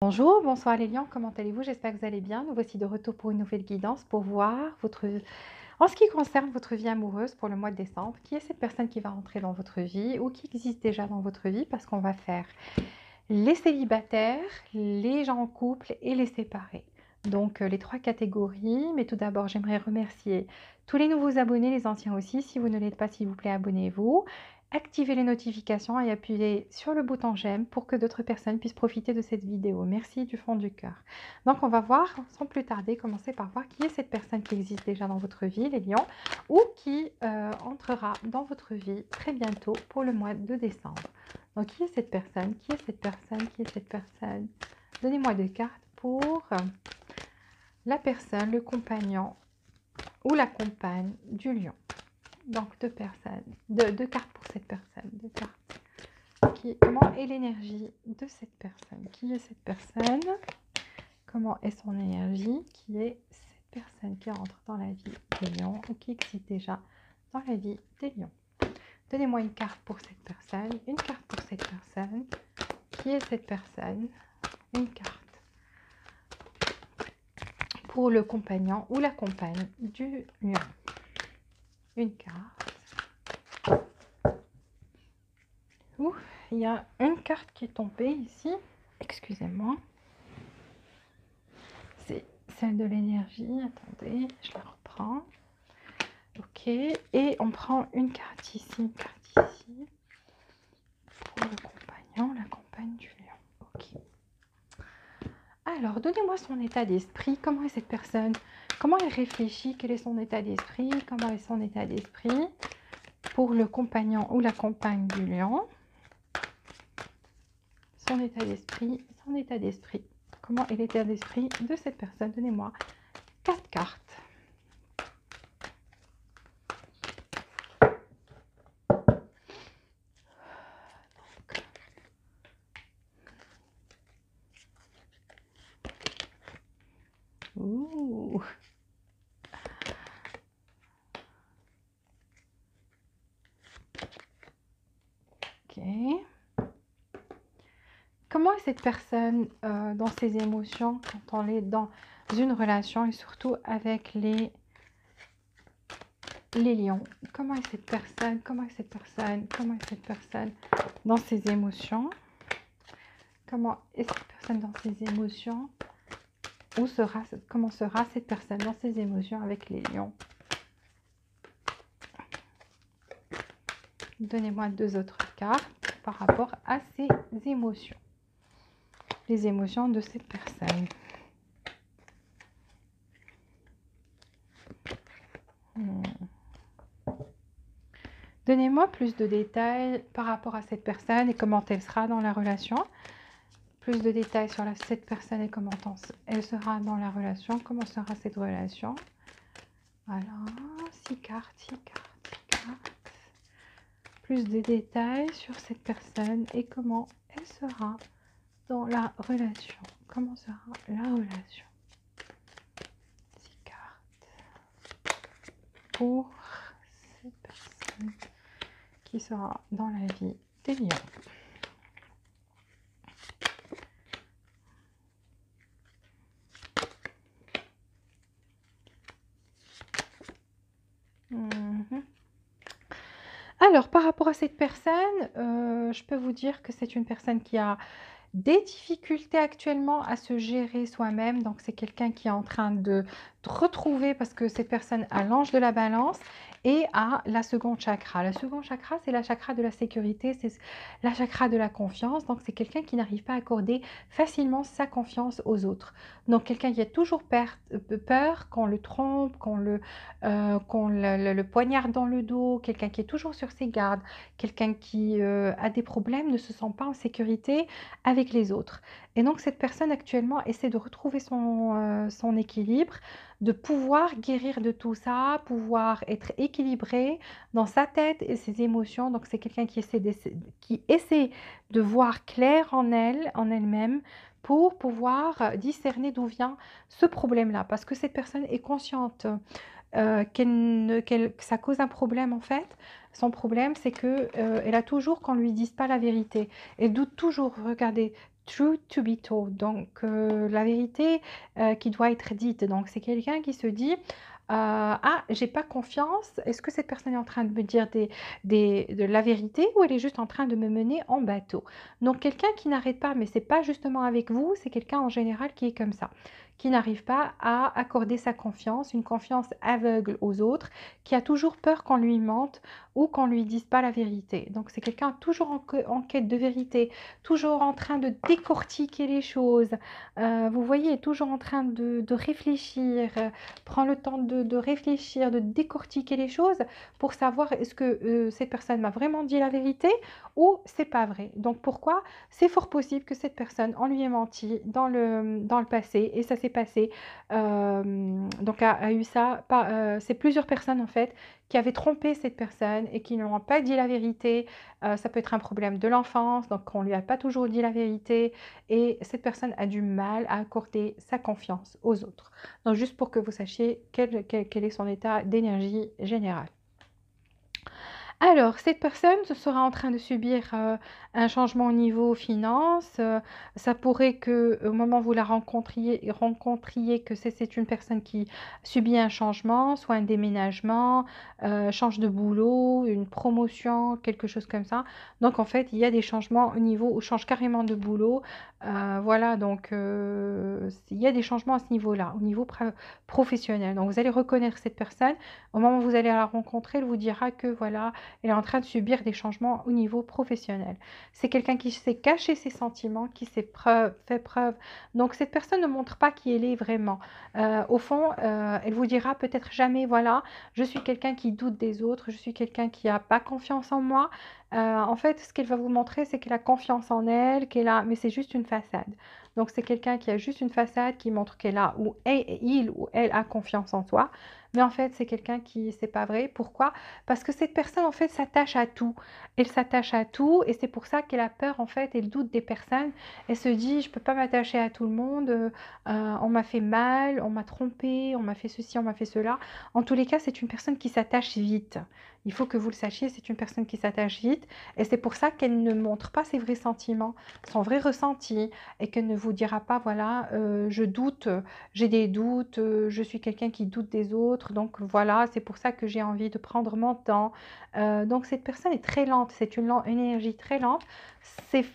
Bonjour, bonsoir les lions, comment allez-vous? J'espère que vous allez bien. Nous voici de retour pour une nouvelle guidance pour voir en ce qui concerne votre vie amoureuse pour le mois de décembre. Qui est cette personne qui va entrer dans votre vie ou qui existe déjà dans votre vie? Parce qu'on va faire les célibataires, les gens en couple et les séparés. Donc les trois catégories. Mais tout d'abord, j'aimerais remercier tous les nouveaux abonnés, les anciens aussi. Si vous ne l'êtes pas, s'il vous plaît, abonnez-vous. Activez les notifications et appuyez sur le bouton j'aime pour que d'autres personnes puissent profiter de cette vidéo. Merci du fond du cœur. Donc on va voir sans plus tarder, commencer par voir qui est cette personne qui existe déjà dans votre vie, les lions, ou qui entrera dans votre vie très bientôt pour le mois de décembre. Donc qui est cette personne? Qui est cette personne? Qui est cette personne? Donnez-moi deux cartes pour la personne, le compagnon ou la compagne du lion. Donc deux cartes pour cette personne, deux cartes. Comment est l'énergie de cette personne? Qui est cette personne? Comment est son énergie? Qui est cette personne qui entre dans la vie des lions ou qui existe déjà dans la vie des lions? Donnez-moi une carte pour cette personne, une carte pour cette personne. Qui est cette personne? Une carte pour le compagnon ou la compagne du lion. Une carte. Ouf, il y a une carte qui est tombée ici. Excusez-moi. C'est celle de l'énergie. Attendez, je la reprends. Ok. Et on prend une carte ici, une carte ici. Pour le compagnon, la compagne du lion. Ok. Alors, donnez-moi son état d'esprit. Comment est cette personne? Comment elle réfléchit? Quel est son état d'esprit? Comment est son état d'esprit pour le compagnon ou la compagne du lion? Son état d'esprit, son état d'esprit. Comment est l'état d'esprit de cette personne? Donnez-moi 4 cartes. Ouh. Ok. Comment est cette personne dans ses émotions quand on est dans une relation et surtout avec les lions? Comment est cette personne? Comment est cette personne? Comment est cette personne dans ses émotions? Comment est cette personne dans ses émotions? Comment sera cette personne dans ses émotions avec les lions? Donnez-moi deux autres cartes par rapport à ces émotions. Les émotions de cette personne. Donnez-moi plus de détails par rapport à cette personne et comment elle sera dans la relation. Plus de détails sur cette personne et comment elle sera dans la relation. Comment sera cette relation? Voilà, 6 cartes, 6 cartes, 6 cartes. Plus de détails sur cette personne et comment elle sera dans la relation. Comment sera la relation? 6 cartes pour cette personne qui sera dans la vie des lions. Alors, par rapport à cette personne, je peux vous dire que c'est une personne qui a des difficultés actuellement à se gérer soi-même. Donc, c'est quelqu'un qui est en train de retrouver, parce que cette personne a l'ange de la balance et a la seconde chakra. La seconde chakra, c'est la chakra de la sécurité, c'est la chakra de la confiance. Donc, c'est quelqu'un qui n'arrive pas à accorder facilement sa confiance aux autres. Donc, quelqu'un qui a toujours peur qu'on le trompe, qu'on le poignarde dans le dos, quelqu'un qui est toujours sur ses gardes, quelqu'un qui a des problèmes, ne se sent pas en sécurité avec les autres. Et donc cette personne actuellement essaie de retrouver son équilibre, de pouvoir guérir de tout ça, pouvoir être équilibré dans sa tête et ses émotions. Donc c'est quelqu'un qui essaie de voir clair en elle-même pour pouvoir discerner d'où vient ce problème-là. Parce que cette personne est consciente que ça cause un problème en fait. Son problème, c'est que elle a toujours qu'on lui dise pas la vérité. Elle doute toujours. Regardez, truth to be told, donc la vérité qui doit être dite. Donc c'est quelqu'un qui se dit ah, j'ai pas confiance. Est-ce que cette personne est en train de me dire de la vérité ou elle est juste en train de me mener en bateau? Donc quelqu'un qui n'arrête pas, mais c'est pas justement avec vous, c'est quelqu'un en général qui est comme ça, qui n'arrive pas à accorder sa confiance, une confiance aveugle aux autres, qui a toujours peur qu'on lui mente ou qu'on lui dise pas la vérité. Donc c'est quelqu'un toujours en quête de vérité, toujours en train de décortiquer les choses. Vous voyez, toujours en train de réfléchir, prend le temps de réfléchir, de décortiquer les choses pour savoir est-ce que cette personne m'a vraiment dit la vérité ou c'est pas vrai. Donc pourquoi? C'est fort possible que cette personne, on lui ait menti dans le passé et ça s'est passé. Donc a eu ça, c'est plusieurs personnes en fait qui avaient trompé cette personne et qui n'ont pas dit la vérité. Ça peut être un problème de l'enfance, donc on ne lui a pas toujours dit la vérité et cette personne a du mal à accorder sa confiance aux autres. Donc juste pour que vous sachiez quel est son état d'énergie générale. Alors, cette personne sera en train de subir un changement au niveau finance. Ça pourrait que, au moment où vous la rencontriez que c'est une personne qui subit un changement, soit un déménagement, change de boulot, une promotion, quelque chose comme ça. Donc, en fait, il y a des changements au niveau où change carrément de boulot. Voilà, donc il y a des changements à ce niveau-là, au niveau professionnel. Donc, vous allez reconnaître cette personne. Au moment où vous allez la rencontrer, elle vous dira que voilà, elle est en train de subir des changements au niveau professionnel. C'est quelqu'un qui sait cacher ses sentiments, qui fait preuve. Donc cette personne ne montre pas qui elle est vraiment. Au fond, elle vous dira peut-être jamais, voilà, je suis quelqu'un qui doute des autres, je suis quelqu'un qui n'a pas confiance en moi. En fait, ce qu'elle va vous montrer, c'est qu'elle a confiance en elle, mais c'est juste une façade. Donc c'est quelqu'un qui a juste une façade qui montre qu'elle a ou il ou elle a confiance en soi. Mais en fait, c'est quelqu'un qui, c'est pas vrai. Pourquoi? Parce que cette personne, en fait, s'attache à tout. Elle s'attache à tout et c'est pour ça qu'elle a peur, en fait, elle doute des personnes. Elle se dit, je peux pas m'attacher à tout le monde. On m'a fait mal, on m'a trompé, on m'a fait ceci, on m'a fait cela. En tous les cas, c'est une personne qui s'attache vite. Il faut que vous le sachiez, c'est une personne qui s'attache vite et c'est pour ça qu'elle ne montre pas ses vrais sentiments, son vrai ressenti et qu'elle ne vous dira pas, voilà, je doute, j'ai des doutes, je suis quelqu'un qui doute des autres, donc voilà, c'est pour ça que j'ai envie de prendre mon temps. Donc cette personne est très lente, c'est une énergie très lente. C'est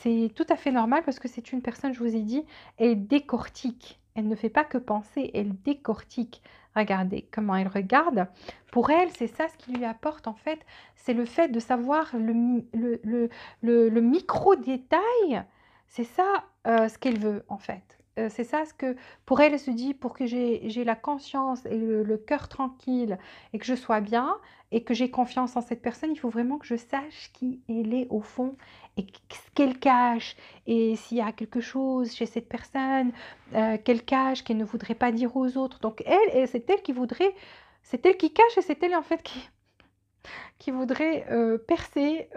c'est tout à fait normal parce que c'est une personne, je vous ai dit, elle décortique. Elle ne fait pas que penser, elle décortique. Regardez comment elle regarde. Pour elle, c'est ça ce qui lui apporte en fait, c'est le fait de savoir le micro-détail. C'est ça ce qu'elle veut en fait. C'est ça ce que pour elle, elle se dit, pour que j'ai la conscience et le cœur tranquille et que je sois bien et que j'ai confiance en cette personne, il faut vraiment que je sache qui elle est au fond et ce qu'elle cache et s'il y a quelque chose chez cette personne qu'elle cache, qu'elle ne voudrait pas dire aux autres. Donc c'est elle qui voudrait, c'est elle qui cache et c'est elle en fait qui voudrait percer,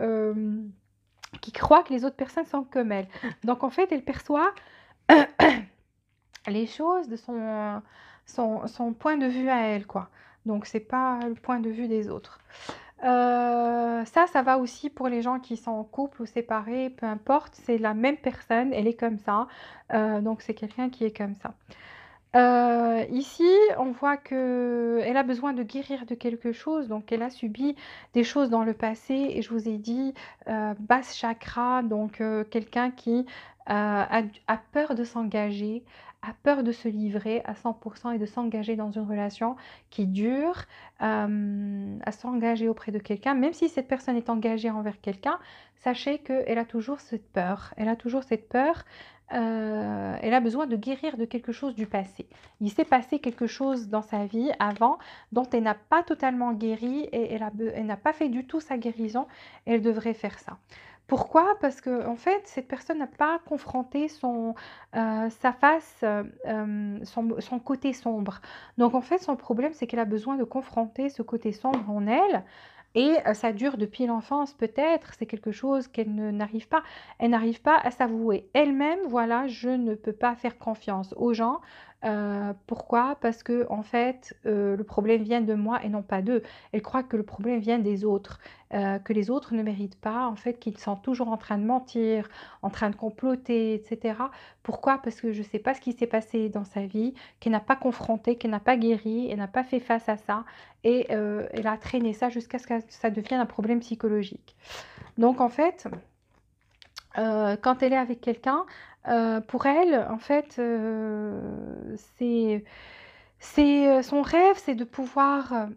qui croit que les autres personnes sont comme elle. Donc en fait, elle perçoit les choses de son point de vue à elle, quoi. Donc c'est pas le point de vue des autres. Ça va aussi pour les gens qui sont en couple ou séparés, peu importe, c'est la même personne, elle est comme ça. Donc c'est quelqu'un qui est comme ça. Ici, on voit qu'elle a besoin de guérir de quelque chose, donc elle a subi des choses dans le passé et je vous ai dit, basse chakra, donc quelqu'un qui, a peur de s'engager, a peur de se livrer à 100 et de s'engager dans une relation qui dure, à s'engager auprès de quelqu'un. Même si cette personne est engagée envers quelqu'un, sachez qu'elle a toujours cette peur. Elle a toujours cette peur, elle a besoin de guérir de quelque chose du passé. Il s'est passé quelque chose dans sa vie avant dont elle n'a pas totalement guéri et elle n'a pas fait du tout sa guérison. Elle devrait faire ça. Pourquoi? Parce que en fait, cette personne n'a pas confronté sa face, son côté sombre. Donc en fait, son problème, c'est qu'elle a besoin de confronter ce côté sombre en elle. Et ça dure depuis l'enfance peut-être, c'est quelque chose n'arrive pas, elle n'arrive pas à s'avouer elle-même, voilà, je ne peux pas faire confiance aux gens, Pourquoi? Parce que en fait, le problème vient de moi et non pas d'eux. Elle croit que le problème vient des autres, que les autres ne méritent pas, en fait, qu'ils sont toujours en train de mentir, en train de comploter et cetera. Pourquoi? Parce que je ne sais pas ce qui s'est passé dans sa vie, qu'elle n'a pas confronté, qu'elle n'a pas guéri, elle n'a pas fait face à ça et elle a traîné ça jusqu'à ce que ça devienne un problème psychologique. Donc en fait, quand elle est avec quelqu'un, pour elle, en fait, son rêve, c'est de pouvoir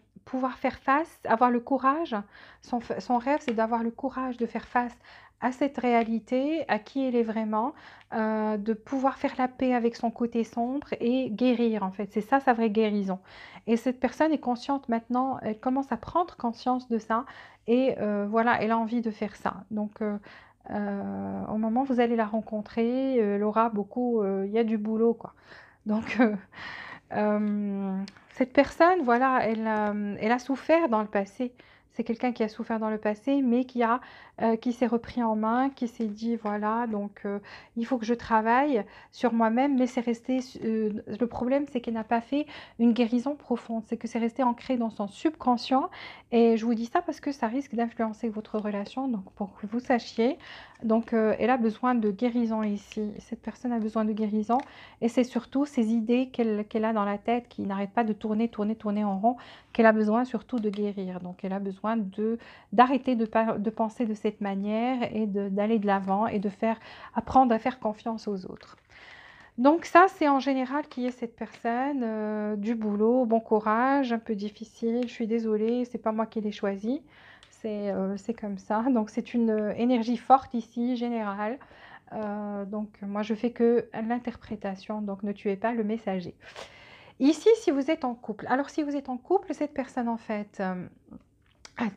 faire face, avoir le courage. Son rêve, c'est d'avoir le courage de faire face à cette réalité, à qui elle est vraiment, de pouvoir faire la paix avec son côté sombre et guérir, en fait. C'est ça sa vraie guérison. Et cette personne est consciente maintenant, elle commence à prendre conscience de ça et voilà, elle a envie de faire ça. Donc, au moment où vous allez la rencontrer, elle aura beaucoup, il y a du boulot, quoi. Donc, cette personne, voilà, elle a souffert dans le passé. C'est quelqu'un qui a souffert dans le passé, mais qui s'est repris en main, qui s'est dit: «Voilà, donc il faut que je travaille sur moi-même», mais c'est resté le problème, c'est qu'elle n'a pas fait une guérison profonde. C'est que c'est resté ancré dans son subconscient et je vous dis ça parce que ça risque d'influencer votre relation, donc pour que vous sachiez. Donc elle a besoin de guérison ici. Cette personne a besoin de guérison et c'est surtout ces idées qu'elle a dans la tête qui n'arrêtent pas de tourner, tourner, tourner en rond, qu'elle a besoin surtout de guérir. Donc elle a besoin d'arrêter de penser de cette manière et d'aller de l'avant et apprendre à faire confiance aux autres. Donc ça, c'est en général qui est cette personne, du boulot, bon courage, un peu difficile, je suis désolée, c'est pas moi qui l'ai choisi, c'est comme ça. Donc c'est une énergie forte ici, générale. Donc moi je fais que l'interprétation, donc ne tuez pas le messager. Ici, si vous êtes en couple, alors si vous êtes en couple, cette personne en fait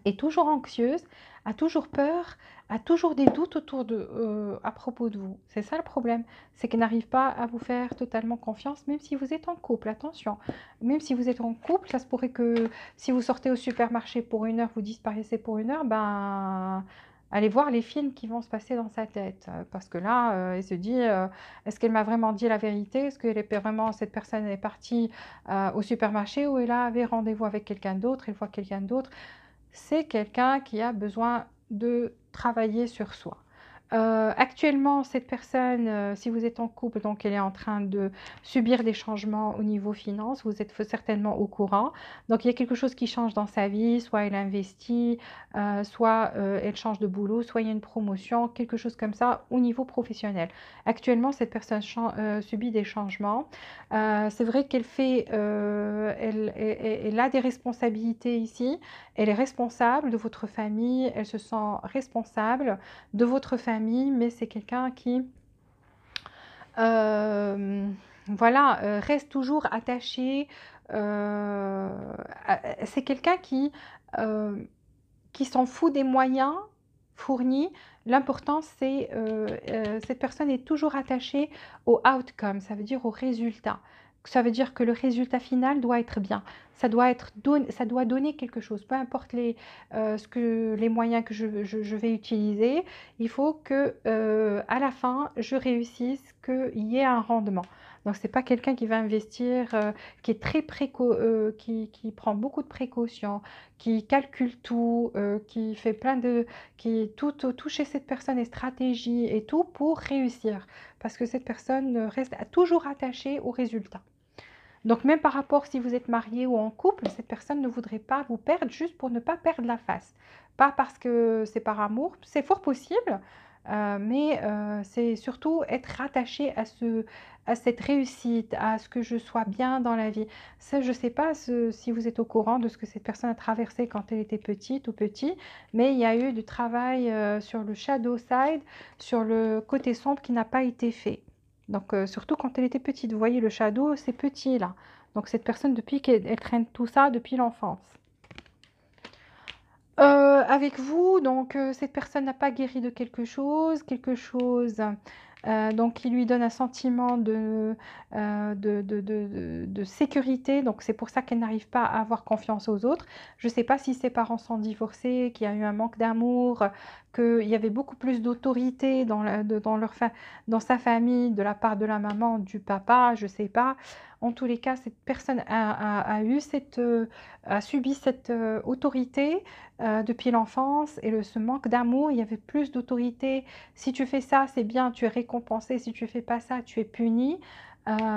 est toujours anxieuse, a toujours peur, a toujours des doutes à propos de vous. C'est ça le problème, c'est qu'elle n'arrive pas à vous faire totalement confiance, même si vous êtes en couple, attention. Même si vous êtes en couple, ça se pourrait que si vous sortez au supermarché pour 1 heure, vous disparaissez pour 1 heure, ben allez voir les films qui vont se passer dans sa tête. Parce que là, elle se dit, est-ce qu'elle m'a vraiment dit la vérité? Est-ce que cette personne est partie au supermarché ou elle avait rendez-vous avec quelqu'un d'autre, elle voit quelqu'un d'autre? C'est quelqu'un qui a besoin de travailler sur soi. Actuellement, cette personne, si vous êtes en couple, donc elle est en train de subir des changements au niveau finance, vous êtes certainement au courant. Donc il y a quelque chose qui change dans sa vie, soit elle investit, soit elle change de boulot, soit il y a une promotion, quelque chose comme ça au niveau professionnel. Actuellement, cette personne subit des changements. C'est vrai elle a des responsabilités ici. Elle est responsable de votre famille, elle se sent responsable de votre famille, mais c'est quelqu'un qui, voilà, reste toujours attaché. C'est quelqu'un qui s'en fout des moyens fournis. L'important, c'est cette personne est toujours attachée au outcome, ça veut dire au résultat. Ça veut dire que le résultat final doit être bien. Ça doit donner quelque chose, peu importe les moyens que je vais utiliser. Il faut que à la fin, je réussisse, qu'il y ait un rendement. Donc, c'est pas quelqu'un qui va investir, qui est qui prend beaucoup de précautions, qui calcule tout, qui fait tout chez cette personne est stratégie et tout pour réussir. Parce que cette personne reste toujours attachée au résultat. Donc même par rapport si vous êtes marié ou en couple, cette personne ne voudrait pas vous perdre juste pour ne pas perdre la face. Pas parce que c'est par amour, c'est fort possible, mais c'est surtout être rattaché à cette réussite, à ce que je sois bien dans la vie. Ça, je ne sais pas si vous êtes au courant de ce que cette personne a traversé quand elle était petite ou petit, mais il y a eu du travail sur le shadow side, sur le côté sombre qui n'a pas été fait. Donc, surtout quand elle était petite. Vous voyez, le shadow, c'est petit là. Donc, cette personne, depuis qu'elle traîne tout ça depuis l'enfance. Avec vous, donc cette personne n'a pas guéri de quelque chose donc qui lui donne un sentiment de sécurité. Donc c'est pour ça qu'elle n'arrive pas à avoir confiance aux autres. Je ne sais pas si ses parents sont divorcés, qu'il y a eu un manque d'amour, qu'il y avait beaucoup plus d'autorité dans sa famille, de la part de la maman, du papa, je ne sais pas. En tous les cas, cette personne a subi cette autorité depuis l'enfance et ce manque d'amour. Il y avait plus d'autorité. Si tu fais ça, c'est bien, tu es récompensé. Si tu fais pas ça, tu es puni.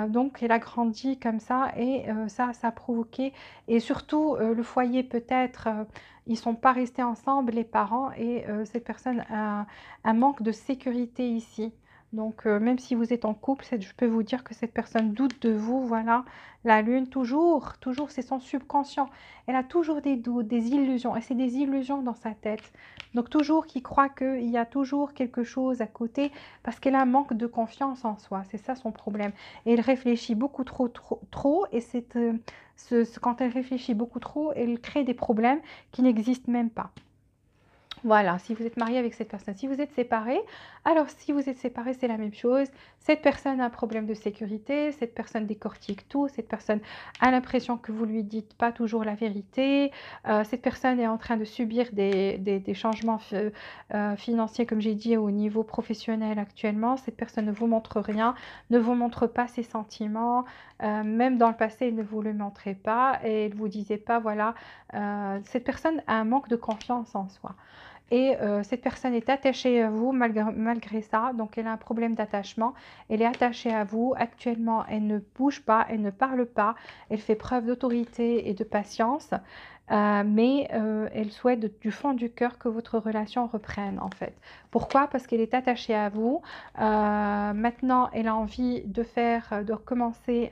Donc, elle a grandi comme ça et ça a provoqué. Et surtout, le foyer peut-être, ils sont pas restés ensemble, les parents, et cette personne a un manque de sécurité ici. Donc, même si vous êtes en couple, je peux vous dire que cette personne doute de vous, voilà. La lune, toujours, toujours, c'est son subconscient. Elle a toujours des doutes, des illusions, et c'est des illusions dans sa tête. Donc, toujours qui croit qu'il y a toujours quelque chose à côté, parce qu'elle a un manque de confiance en soi. C'est ça son problème. Et elle réfléchit beaucoup trop, et quand elle réfléchit beaucoup trop, elle crée des problèmes qui n'existent même pas. Voilà, si vous êtes marié avec cette personne. Si vous êtes séparés, alors si vous êtes séparés, c'est la même chose. Cette personne a un problème de sécurité, cette personne décortique tout, cette personne a l'impression que vous lui dites pas toujours la vérité, cette personne est en train de subir des changements financiers, comme j'ai dit, au niveau professionnel actuellement. Cette personne ne vous montre rien, ne vous montre pas ses sentiments, même dans le passé, elle ne vous le montrait pas et elle ne vous disait pas, voilà, cette personne a un manque de confiance en soi. Et cette personne est attachée à vous malgré ça, donc elle a un problème d'attachement, elle est attachée à vous, actuellement elle ne bouge pas, elle ne parle pas, elle fait preuve d'autorité et de patience, mais elle souhaite du fond du cœur que votre relation reprenne en fait. Pourquoi? Parce qu'elle est attachée à vous, maintenant elle a envie de recommencer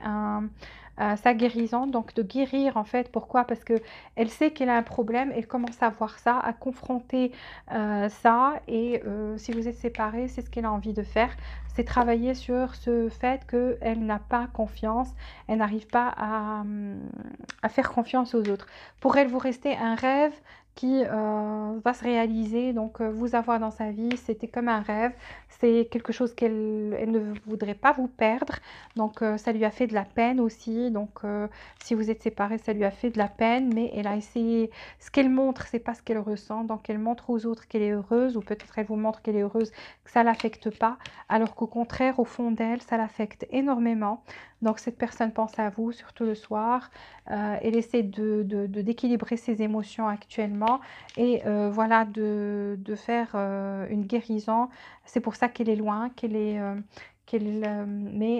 sa guérison, donc de guérir en fait. Pourquoi? Parce que elle sait qu'elle a un problème, elle commence à voir ça, à confronter ça, et si vous êtes séparés, c'est ce qu'elle a envie de faire, c'est travailler sur ce fait qu'elle n'a pas confiance, elle n'arrive pas à faire confiance aux autres. Pour elle, vous restez un rêve qui va se réaliser, donc vous avoir dans sa vie, c'était comme un rêve, c'est quelque chose qu'elle ne voudrait pas vous perdre, donc ça lui a fait de la peine aussi, donc si vous êtes séparés, ça lui a fait de la peine, mais elle a essayé. Ce qu'elle montre, c'est pas ce qu'elle ressent, donc elle montre aux autres qu'elle est heureuse, ou peut-être elle vous montre qu'elle est heureuse, que ça l'affecte pas, alors qu'au contraire, au fond d'elle, ça l'affecte énormément. Donc cette personne pense à vous, surtout le soir, elle essaie d'équilibrer ses émotions actuellement, et voilà, de faire une guérison. C'est pour ça qu'elle est loin, mais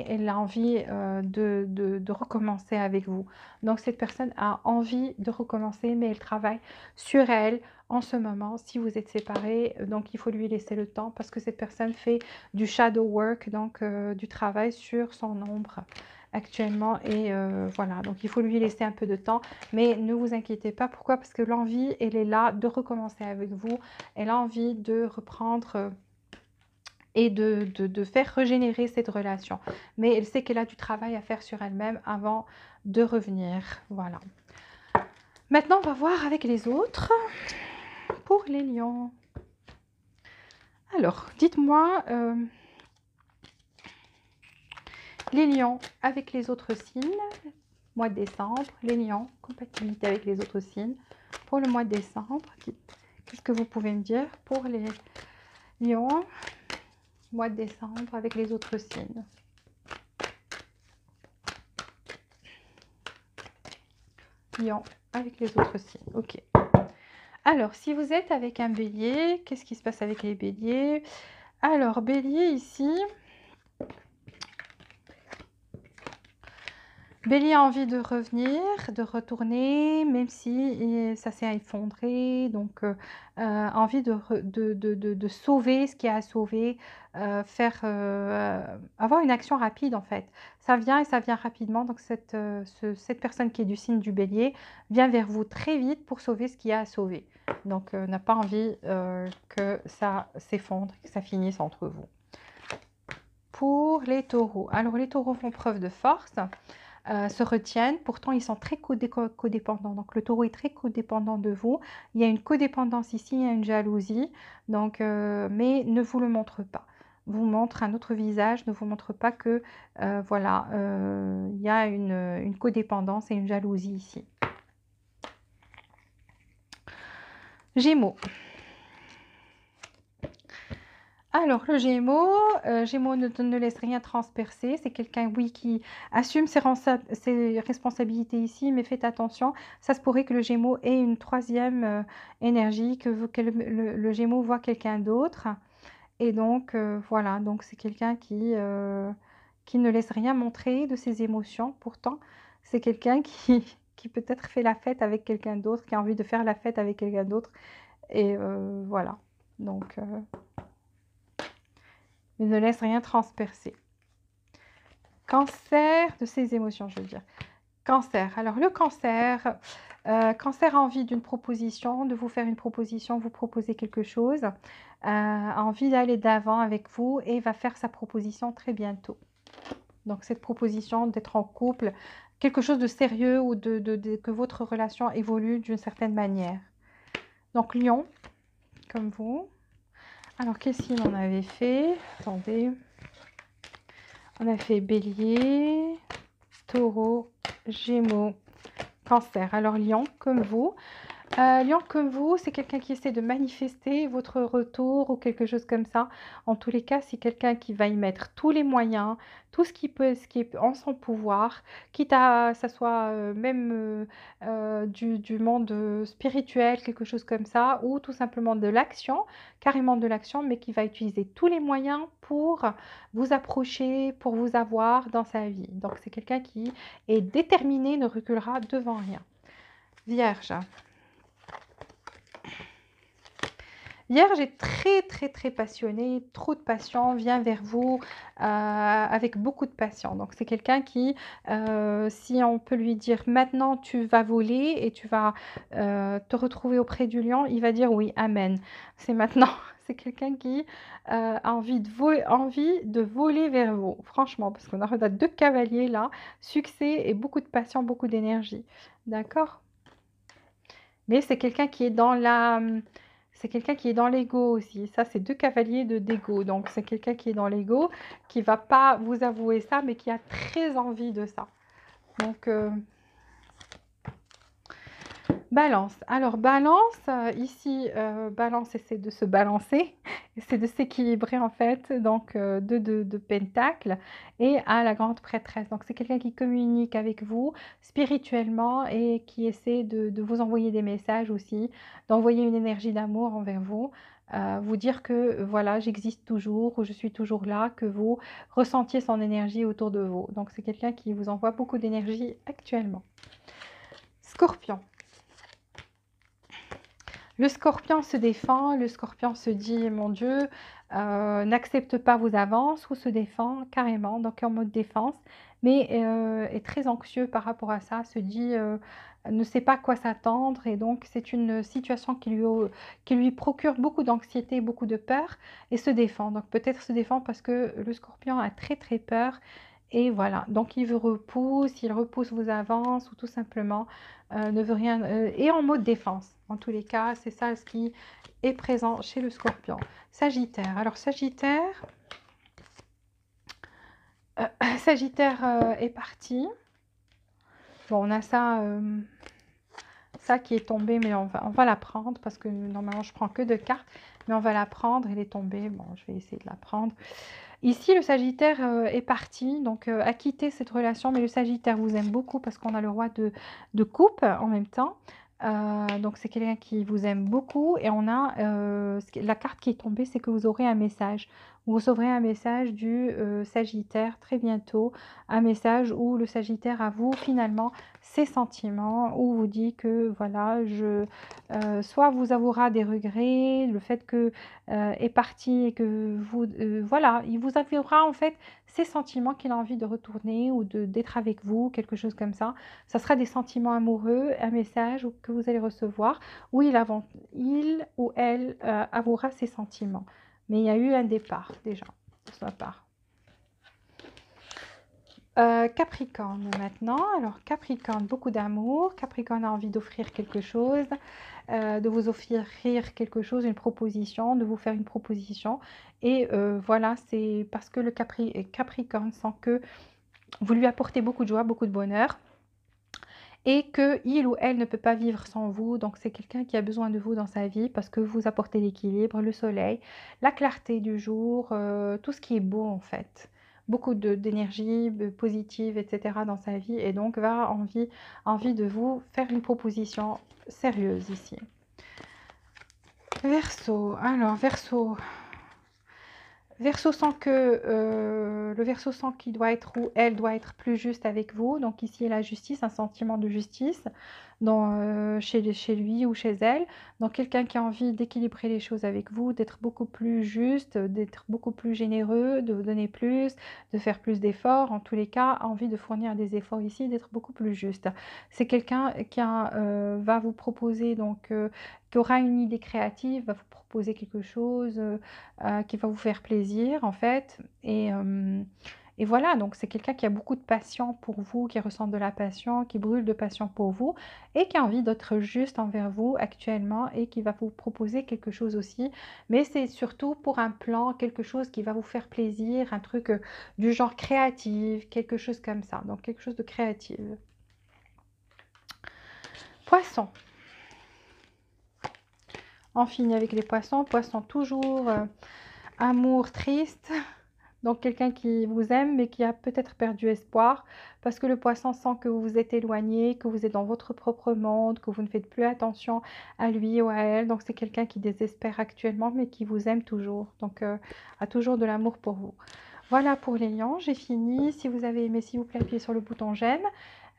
elle a envie de recommencer avec vous. Donc cette personne a envie de recommencer, mais elle travaille sur elle en ce moment. Si vous êtes séparés, donc il faut lui laisser le temps, parce que cette personne fait du shadow work, donc du travail sur son ombre actuellement, et voilà, donc il faut lui laisser un peu de temps, mais ne vous inquiétez pas. Pourquoi? Parce que l'envie, elle est là de recommencer avec vous, elle a envie de reprendre et de faire régénérer cette relation, mais elle sait qu'elle a du travail à faire sur elle-même avant de revenir. Voilà, maintenant on va voir avec les autres pour les lions. Alors dites-moi, les lions avec les autres signes, mois de décembre, les lions, compatibilité avec les autres signes pour le mois de décembre. Qu'est-ce que vous pouvez me dire pour les lions, mois de décembre avec les autres signes? Lion avec les autres signes, ok. Alors, si vous êtes avec un bélier, qu'est-ce qui se passe avec les béliers? Alors, bélier ici, bélier a envie de revenir, de retourner, même si ça s'est effondré, donc envie de sauver ce qui a à sauver, avoir une action rapide en fait. Ça vient et ça vient rapidement, donc cette personne qui est du signe du bélier vient vers vous très vite pour sauver ce qu'il y a à sauver. Donc n'a pas envie que ça s'effondre, que ça finisse entre vous. Pour les taureaux, alors les taureaux font preuve de force, se retiennent, pourtant ils sont très codépendants, donc le taureau est très codépendant de vous, il y a une codépendance ici, il y a une jalousie, donc, mais ne vous le montre pas. vous montre un autre visage, ne vous montre pas que, voilà, il y a une codépendance et une jalousie ici. Gémeaux. Alors le Gémeaux, Gémeaux ne laisse rien transpercer. C'est quelqu'un, oui, qui assume ses responsabilités ici, mais faites attention, ça se pourrait que le Gémeaux ait une troisième énergie, que le Gémeaux voit quelqu'un d'autre. Et donc, voilà, donc c'est quelqu'un qui ne laisse rien montrer de ses émotions. Pourtant, c'est quelqu'un qui peut-être fait la fête avec quelqu'un d'autre, qui a envie de faire la fête avec quelqu'un d'autre. Et voilà, donc il ne laisse rien transpercer. Cancer de ses émotions, je veux dire. Cancer. Alors le cancer, cancer a envie d'une proposition, de vous faire une proposition, vous proposer quelque chose, a envie d'aller d'avant avec vous et va faire sa proposition très bientôt. Donc cette proposition d'être en couple, quelque chose de sérieux ou que votre relation évolue d'une certaine manière. Donc Lion, comme vous. Alors quel signe on avait fait? Attendez. On a fait Bélier, Taureau, Gémeaux, Cancer. Alors Lion, comme vous. Lion comme vous, c'est quelqu'un qui essaie de manifester votre retour ou quelque chose comme ça. En tous les cas, c'est quelqu'un qui va y mettre tous les moyens, tout ce qui peut, ce qui est en son pouvoir, quitte à ça soit même du monde spirituel, quelque chose comme ça, ou tout simplement de l'action, carrément de l'action, mais qui va utiliser tous les moyens pour vous approcher, pour vous avoir dans sa vie. Donc c'est quelqu'un qui est déterminé, ne reculera devant rien. Vierge. Vierge est très passionnée, trop de passion, vient vers vous avec beaucoup de passion. Donc c'est quelqu'un qui, si on peut lui dire maintenant tu vas voler et tu vas te retrouver auprès du lion, il va dire oui, amen. C'est maintenant. C'est quelqu'un qui a envie de voler vers vous, franchement, parce qu'on a deux cavaliers là, succès et beaucoup de passion, beaucoup d'énergie. D'accord? Mais c'est quelqu'un qui est dans la c'est quelqu'un qui est dans l'ego aussi. Ça, c'est deux cavaliers d'ego. Donc, c'est quelqu'un qui est dans l'ego, qui va pas vous avouer ça, mais qui a très envie de ça. Donc, Balance. Alors, Balance, ici, Balance essaie de se balancer, essaie de s'équilibrer en fait, donc de Pentacles et à la grande prêtresse. Donc, c'est quelqu'un qui communique avec vous spirituellement et qui essaie de vous envoyer des messages aussi, d'envoyer une énergie d'amour envers vous. Vous dire que voilà, j'existe toujours, ou je suis toujours là, que vous ressentiez son énergie autour de vous. Donc, c'est quelqu'un qui vous envoie beaucoup d'énergie actuellement. Scorpion. Le Scorpion se défend, le Scorpion se dit, mon Dieu, n'accepte pas vos avances ou se défend carrément, donc en mode défense, mais est très anxieux par rapport à ça, se dit, ne sait pas à quoi s'attendre et donc c'est une situation qui lui procure beaucoup d'anxiété, beaucoup de peur et se défend. Donc peut-être se défend parce que le Scorpion a très peur et voilà, donc il repousse vos avances ou tout simplement ne veut rien, et en mode défense. En tous les cas, c'est ça ce qui est présent chez le Scorpion. Sagittaire. Alors Sagittaire, Sagittaire est parti. Bon, on a ça qui est tombé, mais on va la prendre parce que normalement je prends que 2 cartes, mais on va la prendre. Elle est tombée. Bon, je vais essayer de la prendre. Ici, le Sagittaire est parti, donc a quitté cette relation, mais le Sagittaire vous aime beaucoup parce qu'on a le roi de coupe en même temps. Donc c'est quelqu'un qui vous aime beaucoup et on a la carte qui est tombée, c'est que vous aurez un message. Vous recevrez un message du Sagittaire très bientôt, un message où le Sagittaire avoue finalement ses sentiments, où vous dit que voilà, soit vous avouera des regrets, le fait que est parti et que vous, voilà, il vous avouera en fait ses sentiments qu'il a envie de retourner ou d'être avec vous, quelque chose comme ça. Ça sera des sentiments amoureux, un message que vous allez recevoir où il ou elle avouera ses sentiments. Mais il y a eu un départ déjà de sa part. Capricorne maintenant. Alors Capricorne, beaucoup d'amour. Capricorne a envie d'offrir quelque chose, de vous offrir quelque chose, une proposition, de vous faire une proposition. Et voilà, c'est parce que le Capricorne sent que vous lui apportez beaucoup de joie, beaucoup de bonheur et que il ou elle ne peut pas vivre sans vous. Donc c'est quelqu'un qui a besoin de vous dans sa vie parce que vous apportez l'équilibre, le soleil, la clarté du jour, tout ce qui est beau en fait. Beaucoup d'énergie positive, etc. dans sa vie et donc va envie de vous faire une proposition sérieuse ici. Verseau, alors Verseau, Verseau sent que le Verseau sent qu'il doit être ou elle doit être plus juste avec vous. Donc ici, la justice, un sentiment de justice chez lui ou chez elle. Donc quelqu'un qui a envie d'équilibrer les choses avec vous, d'être beaucoup plus juste, d'être beaucoup plus généreux, de vous donner plus, de faire plus d'efforts. En tous les cas, a envie de fournir des efforts ici, d'être beaucoup plus juste. C'est quelqu'un qui va vous proposer donc qui aura une idée créative, va vous proposer quelque chose qui va vous faire plaisir en fait. Et voilà, donc c'est quelqu'un qui a beaucoup de passion pour vous, qui ressent de la passion, qui brûle de passion pour vous et qui a envie d'être juste envers vous actuellement et qui va vous proposer quelque chose aussi. Mais c'est surtout pour un plan, quelque chose qui va vous faire plaisir, un truc du genre créatif, quelque chose comme ça. Donc quelque chose de créatif. Poisson. On finit avec les poissons. Poisson toujours amour triste. Donc quelqu'un qui vous aime mais qui a peut-être perdu espoir parce que le poisson sent que vous vous êtes éloigné, que vous êtes dans votre propre monde, que vous ne faites plus attention à lui ou à elle. Donc c'est quelqu'un qui désespère actuellement mais qui vous aime toujours. Donc a toujours de l'amour pour vous. Voilà pour les lions, j'ai fini. Si vous avez aimé, s'il vous plaît, appuyez sur le bouton j'aime.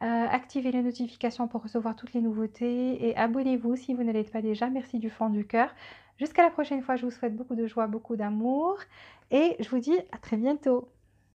Activez les notifications pour recevoir toutes les nouveautés et abonnez-vous si vous ne l'êtes pas déjà. Merci du fond du cœur. Jusqu'à la prochaine fois, je vous souhaite beaucoup de joie, beaucoup d'amour et je vous dis à très bientôt.